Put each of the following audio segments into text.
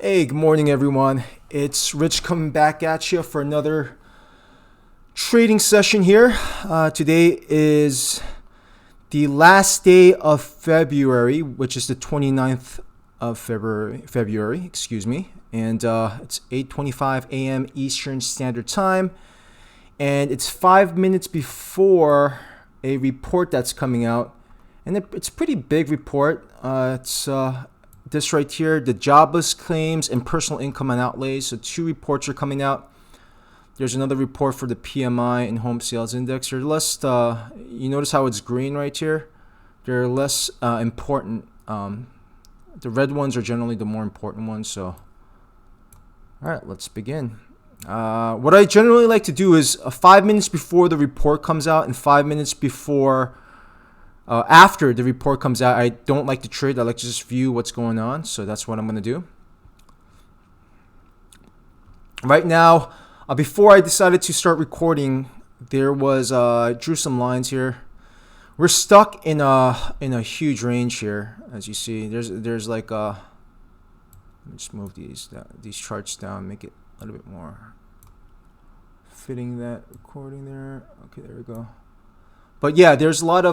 Hey, good morning, everyone. It's Rich coming back at you for another trading session here. Today is the last day of February, which is the 29th of February, excuse me. And it's 8:25 a.m. Eastern Standard Time. And it's 5 minutes before a report that's coming out. And it's a pretty big report. It's this right here, the jobless claims and personal income and outlays. So two reports are coming out. There's another report for the PMI and home sales index. They're less, you notice how it's green right here? They're less important. The red ones are generally the more important ones. So, all right, let's begin. What I generally like to do is 5 minutes before the report comes out and 5 minutes before after the report comes out. I don't like to trade. I like to just view what's going on. So that's what I'm going to do. Right now, before I decided to start recording, there was drew some lines here. We're stuck in a huge range here, as you see. There's like let me just move these charts down, make it a little bit more fitting that recording there. Okay, there we go. But yeah, there's a lot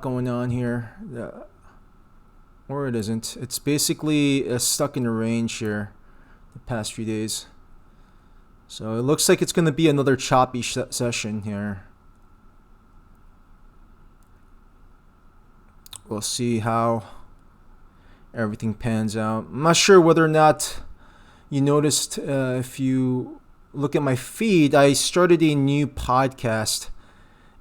going on here. Or it isn't. It's basically stuck in a range here the past few days. So it looks like it's going to be another choppy session here. We'll see how everything pans out. I'm not sure whether or not you noticed, if you look at my feed, I started a new podcast.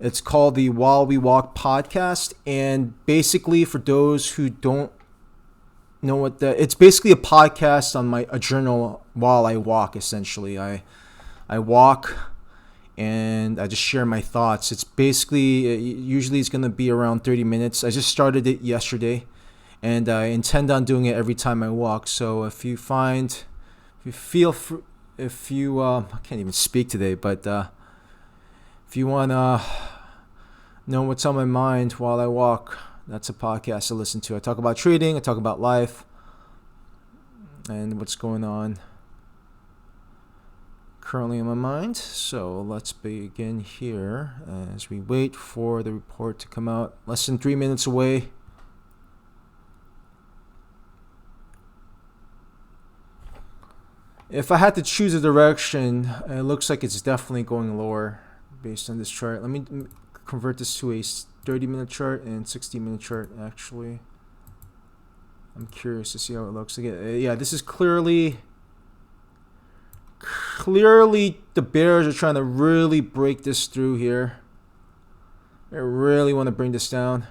It's called the While We Walk podcast. And basically, for those who don't know what it's basically a podcast on a journal while I walk. Essentially, I walk and I just share my thoughts. It's basically usually it's gonna be around 30 minutes. I just started it yesterday, and I intend on doing it every time I walk. So I can't even speak today, but if you wanna know what's on my mind while I walk, that's a podcast to listen to. I talk about trading, I talk about life, and what's going on currently in my mind. So let's begin here as we wait for the report to come out. Less than 3 minutes away. If I had to choose a direction, it looks like it's definitely going lower based on this chart. Let me convert this to a 30-minute chart and 60-minute chart, actually. I'm curious to see how it looks. Again, yeah, this is clearly the bears are trying to really break this through here. They really want to bring this down.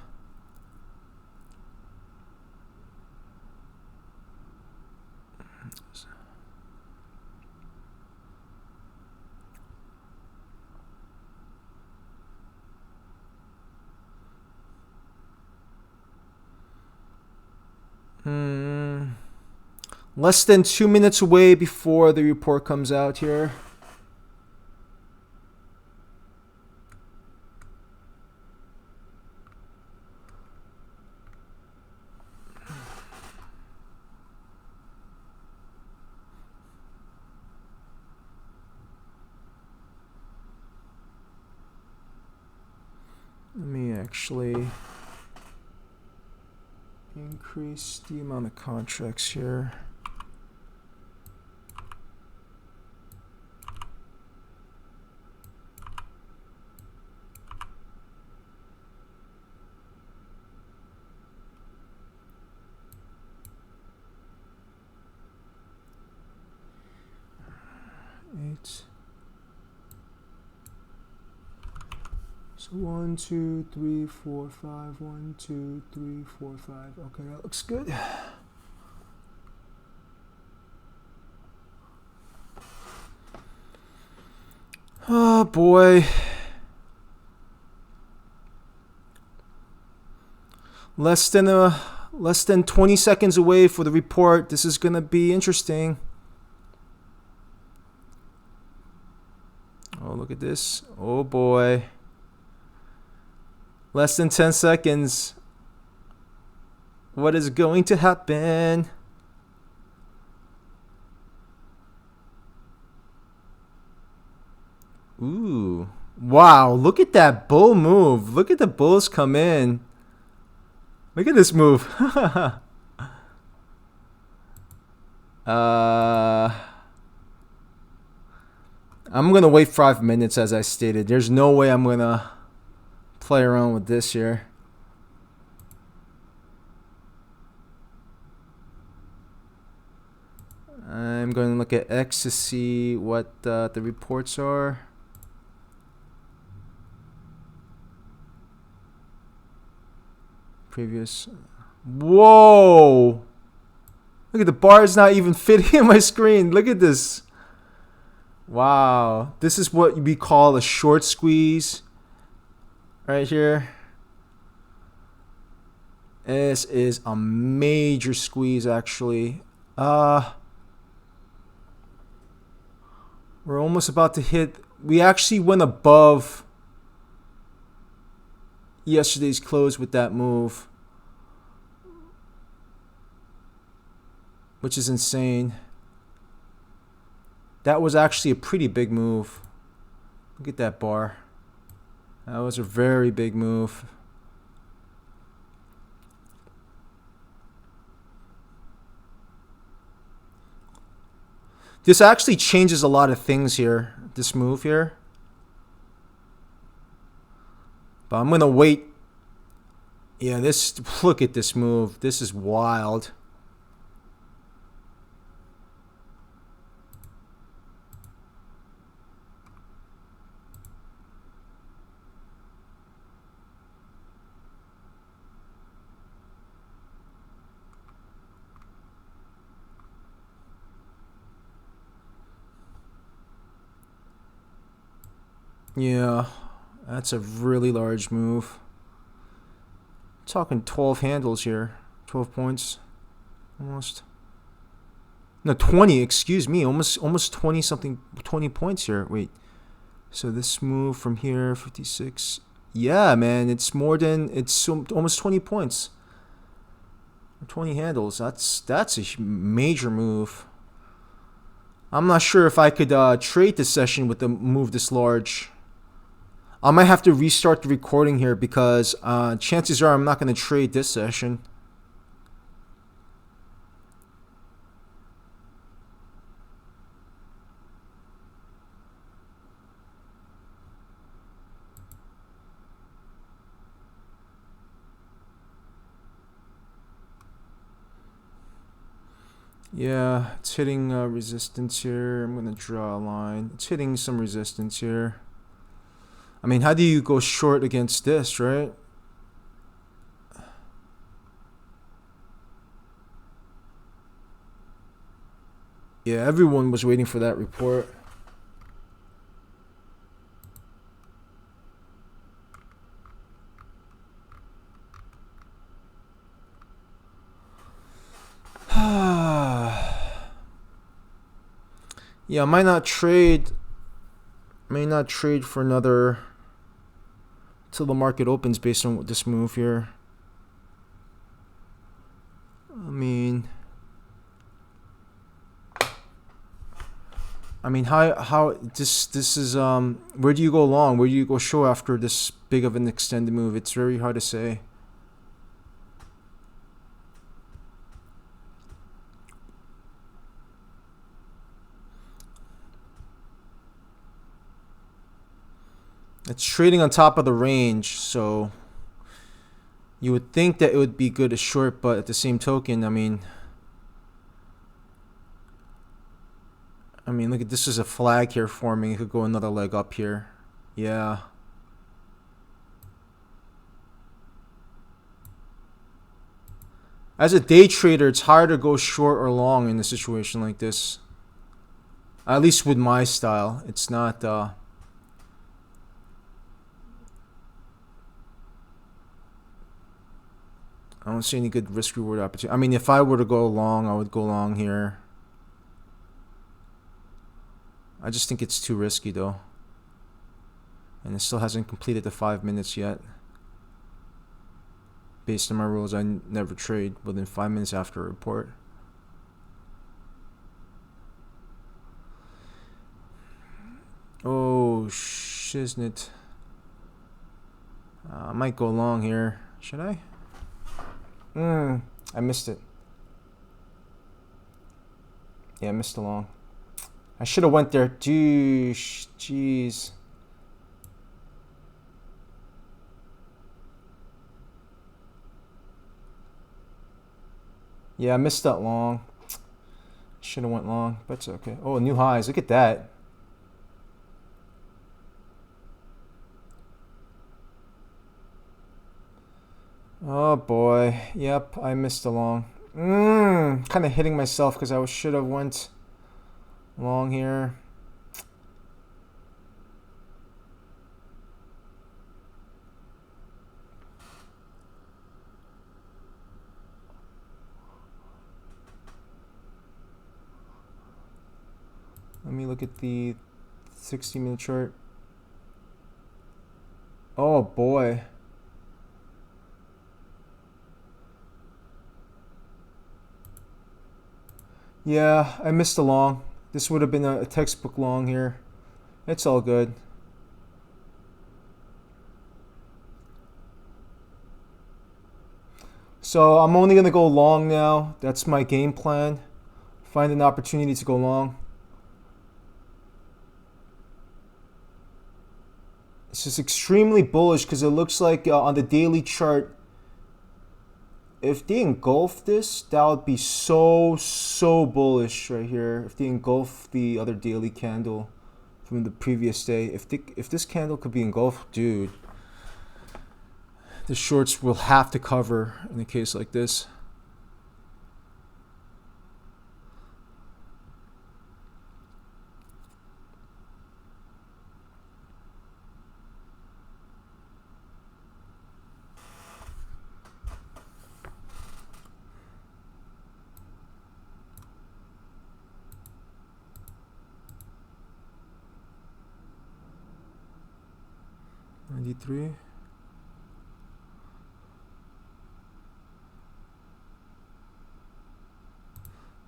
Less than 2 minutes away before the report comes out here. Let me actually increase the amount of contracts here. So 1, 2, 3, 4, 5. 1, 2, 3, 4, 5. Okay, that looks good. Oh boy. Less than 20 seconds away for the report. This is gonna be interesting. Oh, look at this. Oh boy. Less than 10 seconds. What is going to happen? Ooh. Wow, look at that bull move. Look at the bulls come in. Look at this move. I'm going to wait 5 minutes as I stated. There's no way I'm going to play around with this here. I'm going to look at X to see what the reports are. Previous. Whoa! Look at the bar is not even fitting in my screen. Look at this. Wow. This is what we call a short squeeze. Right here. This is a major squeeze actually. We're almost about to hit. We actually went above yesterday's close with that move, which is insane. That was actually a pretty big move. Look at that bar. That was a very big move. This actually changes a lot of things here, this move here. But I'm going to wait. Yeah, look at this move. This is wild. Yeah, that's a really large move. Talking 12 handles here. 12 points. Almost. No, 20, excuse me. Almost 20 something, 20 points here. Wait. So this move from here, 56. Yeah, man, it's almost 20 points. 20 handles. That's a major move. I'm not sure if I could trade this session with a move this large. I might have to restart the recording here because chances are I'm not going to trade this session. Yeah, it's hitting resistance here. I'm going to draw a line. It's hitting some resistance here. I mean, how do you go short against this, right? Yeah, everyone was waiting for that report. Yeah, I might not trade. May not trade for another till the market opens based on this move here. I mean how this is where do you go long? Where do you go short after this big of an extended move? It's very hard to say. It's trading on top of the range, so you would think that it would be good to short, but at the same token, I mean, look at this is a flag here forming. It could go another leg up here. Yeah. As a day trader, it's hard to go short or long in a situation like this. At least with my style, it's not. I don't see any good risk reward opportunity. I mean, if I were to go long, I would go long here. I just think it's too risky though. And it still hasn't completed the 5 minutes yet. based on my rules, I never trade within 5 minutes after a report. Oh, shiznit. I might go long here. Should I? I missed it. Yeah, I missed the long. I should have went there. Jeez. Yeah, I missed that long. Should have went long, but it's okay. Oh, new highs. Look at that. Oh boy. Yep, I missed the long. Kind of hitting myself because I should have went long here. Let me look at the 60-minute chart. Oh boy. Yeah, I missed a long. This would have been a textbook long here. It's all good. So I'm only going to go long now. That's my game plan. Find an opportunity to go long. This is extremely bullish because it looks like on the daily chart, if they engulf this, that would be so bullish right here. If they engulf the other daily candle from the previous day, if this candle could be engulfed, dude, the shorts will have to cover in a case like this. $93.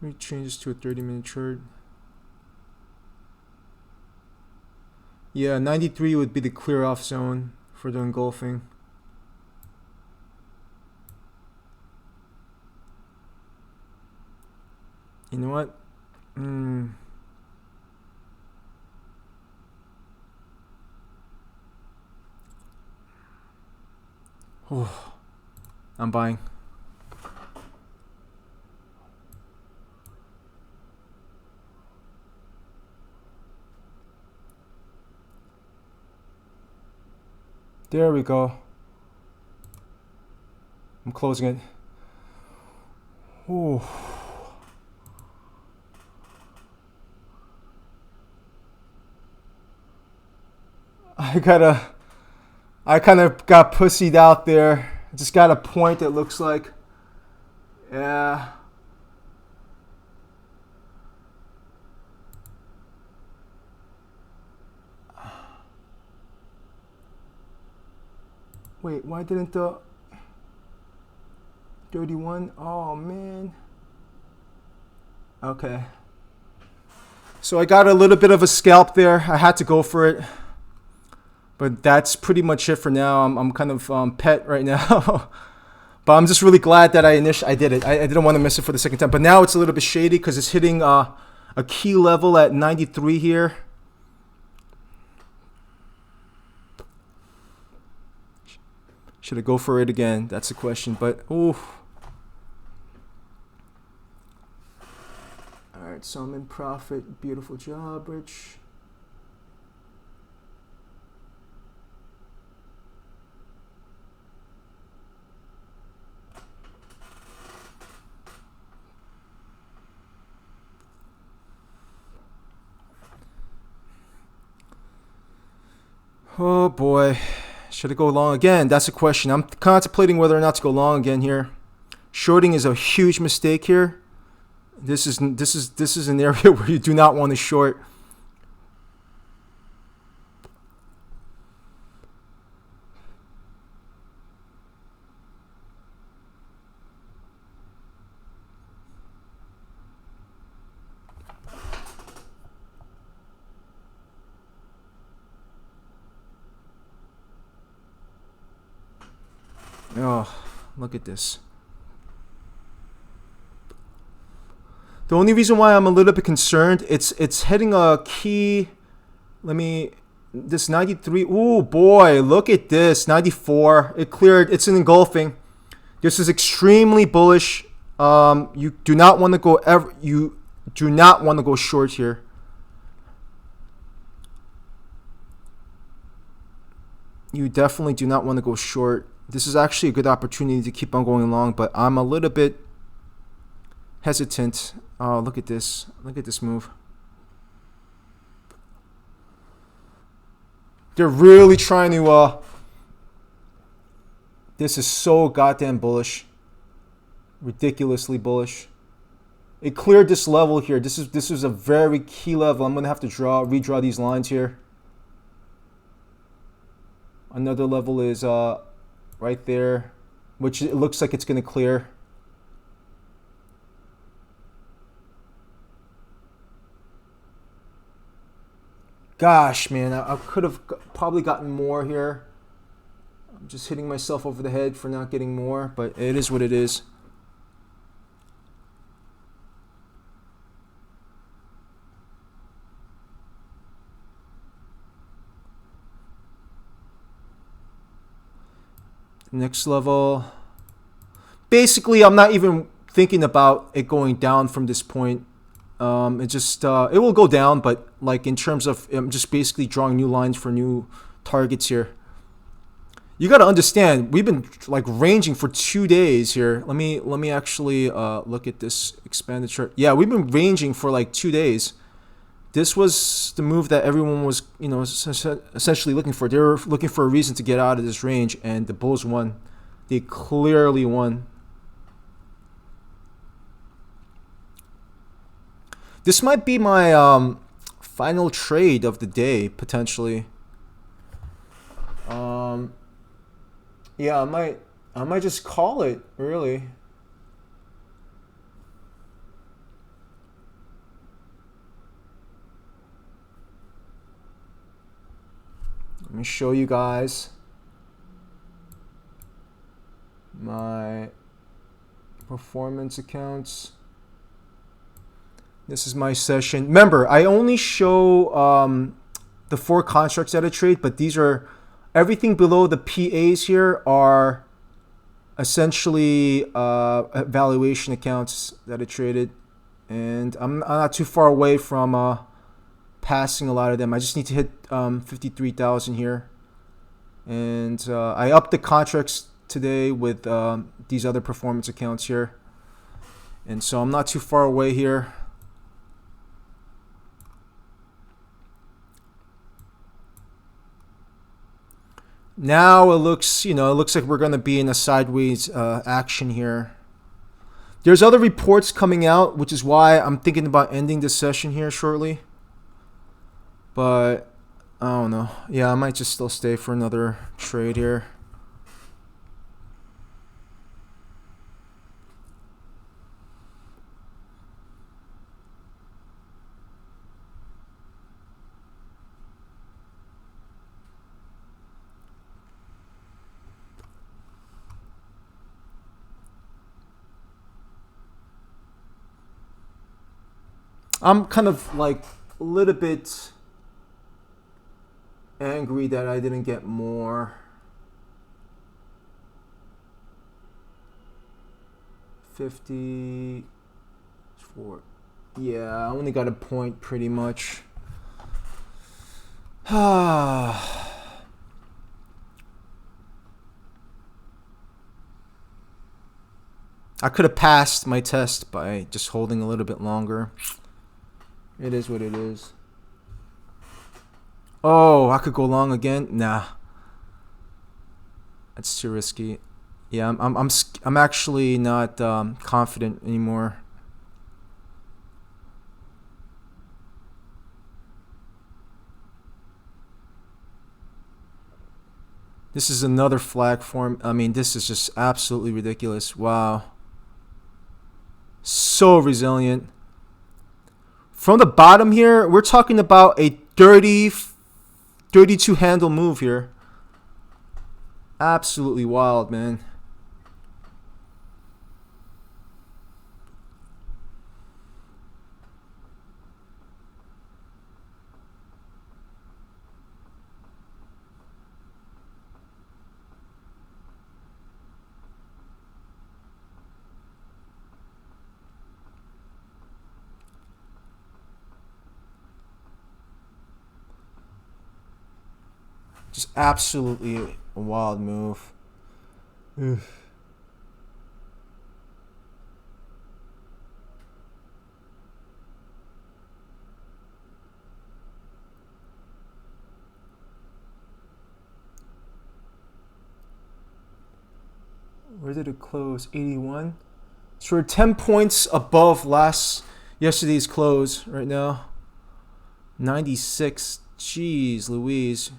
Let me change this to a 30-minute chart. Yeah, 93 would be the clear off zone for the engulfing. You know what? Oh, I'm buying. There we go. I'm closing it. Ooh. I kind of got pussied out there. Just got a point, it looks like. Yeah. Wait, why didn't the 31? Oh man. Okay. So I got a little bit of a scalp there. I had to go for it. But that's pretty much it for now. I'm kind of pet right now. But I'm just really glad that I did it. I didn't want to miss it for the second time. But now it's a little bit shady because it's hitting a key level at 93 here. Should I go for it again? That's the question. But, ooh. All right, so I'm in profit. Beautiful job, Rich. Oh boy, should I go long again? That's a question. I'm contemplating whether or not to go long again here. Shorting is a huge mistake here. This is an area where you do not want to short. Oh, look at this. The only reason why I'm a little bit concerned, it's hitting a key. This 93. Oh boy, look at this 94. It cleared. It's an engulfing. This is extremely bullish. You do not want to go You do not want to go short here. You definitely do not want to go short. This is actually a good opportunity to keep on going long, but I'm a little bit hesitant. Oh, look at this. Look at this move. They're really trying to this is so goddamn bullish. Ridiculously bullish. It cleared this level here. This is a very key level. I'm going to have to redraw these lines here. Another level is right there, which it looks like it's going to clear. Gosh, man, I could have probably gotten more here. I'm just hitting myself over the head for not getting more, but it is what it is. Next level. Basically, I'm not even thinking about it going down from this point. It just it will go down, but like in terms of I'm just basically drawing new lines for new targets here. You got to understand, we've been like ranging for 2 days here. Let me actually look at this expanded chart. Yeah, we've been ranging for like 2 days. This was the move that everyone was, essentially looking for. They were looking for a reason to get out of this range, and the bulls won. They clearly won. This might be my final trade of the day, potentially. Yeah, I might just call it, really. Let me show you guys my performance accounts. This is my session. Remember, I only show the 4 constructs that I trade, but these are everything below the PAs here are essentially valuation accounts that I traded, and I'm not too far away from passing a lot of them. I just need to hit 53,000 here, and I upped the contracts today with these other performance accounts here, and so I'm not too far away here. Now it looks like we're going to be in a sideways action here. There's other reports coming out, which is why I'm thinking about ending this session here shortly. But I don't know. Yeah, I might just still stay for another trade here. I'm kind of like a little bit angry that I didn't get more. 54. Yeah, I only got a point pretty much. I could have passed my test by just holding a little bit longer. It is what it is. Oh, I could go long again? Nah. That's too risky. Yeah, I'm actually not confident anymore. This is another flag form. I mean, this is just absolutely ridiculous. Wow. So resilient. From the bottom here, we're talking about a 32 handle move here. Absolutely wild, man. Just absolutely a wild move. Ugh. Where did it close? 81. So we're 10 points above yesterday's close right now. 96. Jeez Louise.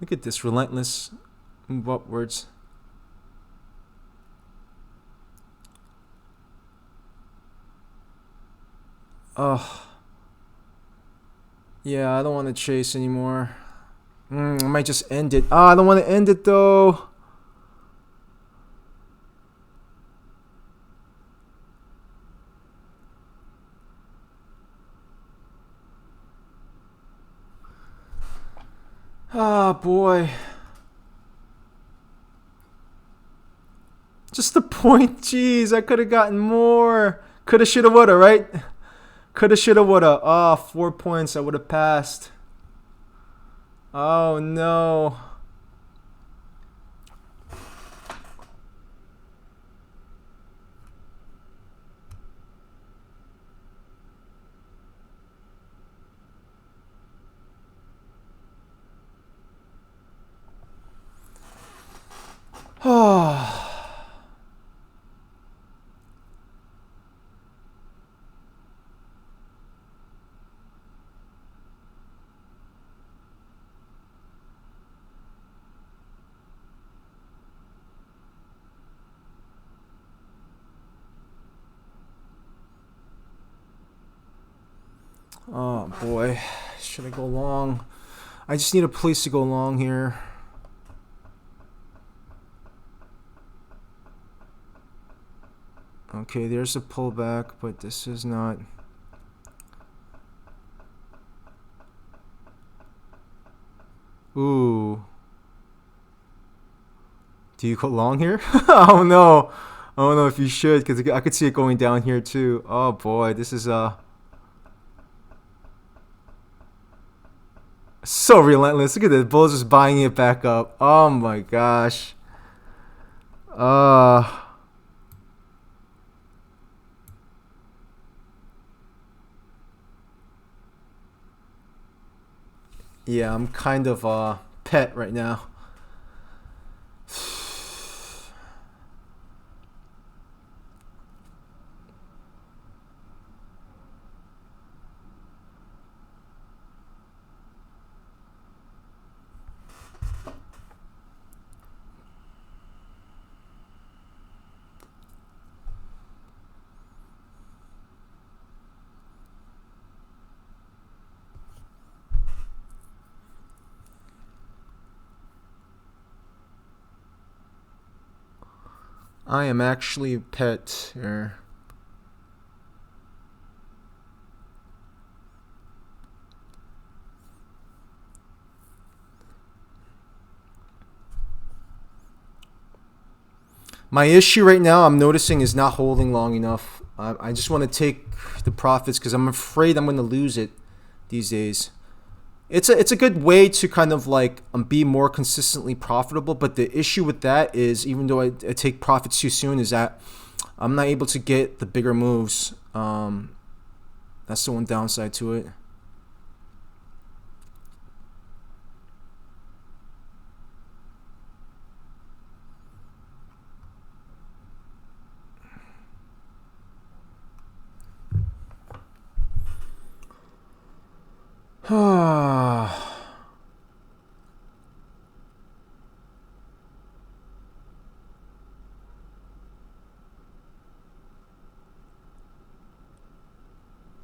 Look at this relentless move upwards. Oh. Yeah, I don't want to chase anymore. I might just end it. I don't want to end it though. Ah, boy. Just the point. Jeez, I could have gotten more. Coulda, shoulda, woulda, right? Coulda, shoulda, woulda. 4 points. I would have passed. Oh, no. Oh. Oh boy, should I go long? I just need a place to go long here. Okay, there's a pullback, but this is not. Ooh. Do you go long here? Oh no. I don't know if you should, because I could see it going down here too. Oh boy, this is so relentless. Look at this. Bulls just buying it back up. Oh my gosh. Yeah, I'm kind of pet right now. I am actually pet here. My issue right now, I'm noticing, is not holding long enough. I just want to take the profits because I'm afraid I'm going to lose it these days. It's a good way to kind of like be more consistently profitable, but the issue with that is, even though I take profits too soon, is that I'm not able to get the bigger moves. That's the one downside to it.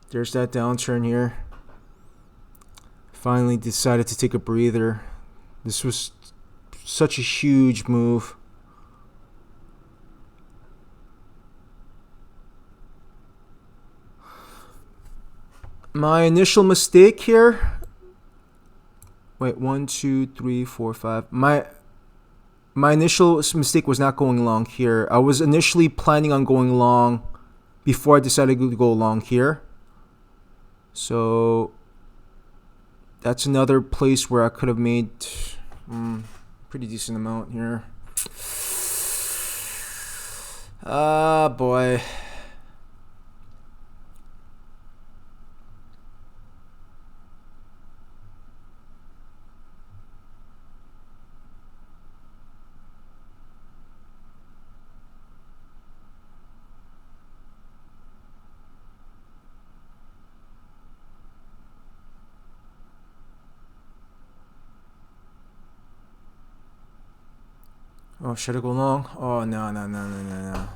There's that downturn here. Finally decided to take a breather. This was such a huge move. My initial mistake here. Wait, 1, 2, 3, 4, 5. My my initial mistake was not going long here. I was initially planning on going long before I decided to go long here. So that's another place where I could have made pretty decent amount here. Ah, boy. Oh, should I go long? Oh, no. No.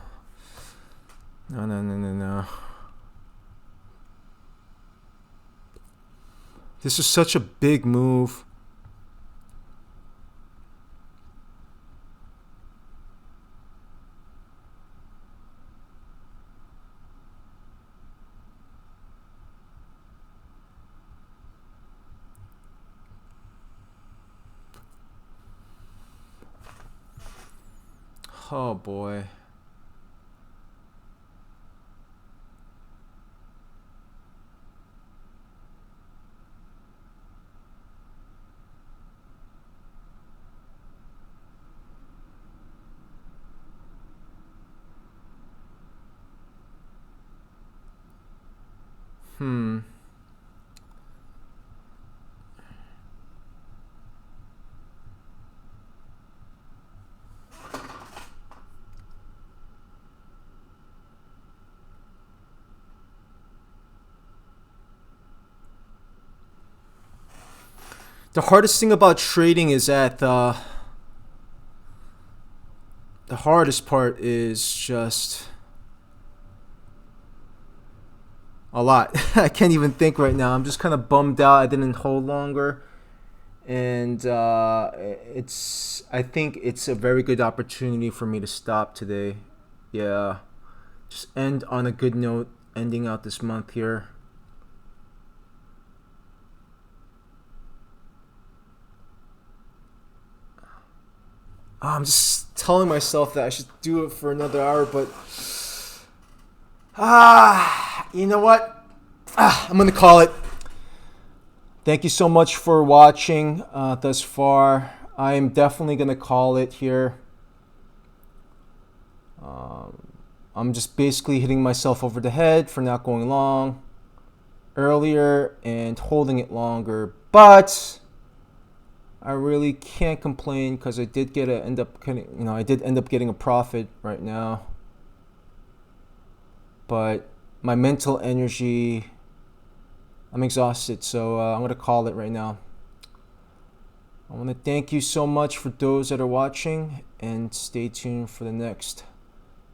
This is such a big move. Oh, boy. The hardest thing about trading is that the hardest part is just a lot. I can't even think right now. I'm just kind of bummed out I didn't hold longer. And I think it's a very good opportunity for me to stop today. Yeah. Just end on a good note, ending out this month here. I'm just telling myself that I should do it for another hour, but you know what? I'm gonna call it. Thank you so much for watching thus far. I am definitely gonna call it here. I'm just basically hitting myself over the head for not going long earlier and holding it longer, but I really can't complain because I did end up getting a profit right now. But my mental energy, I'm exhausted, so I'm gonna call it right now. I want to thank you so much for those that are watching, and stay tuned for the next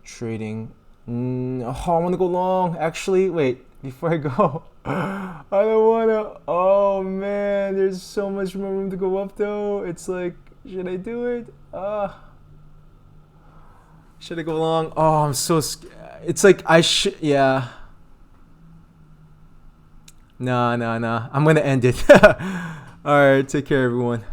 trading. I want to go long. Actually, wait, before I go, I don't want to. Oh man, there's so much more room to go up though. It's like, should I do it? Should I go long? Oh, I'm so scared. It's like I should. Yeah. No. I'm gonna end it. All right, take care, everyone.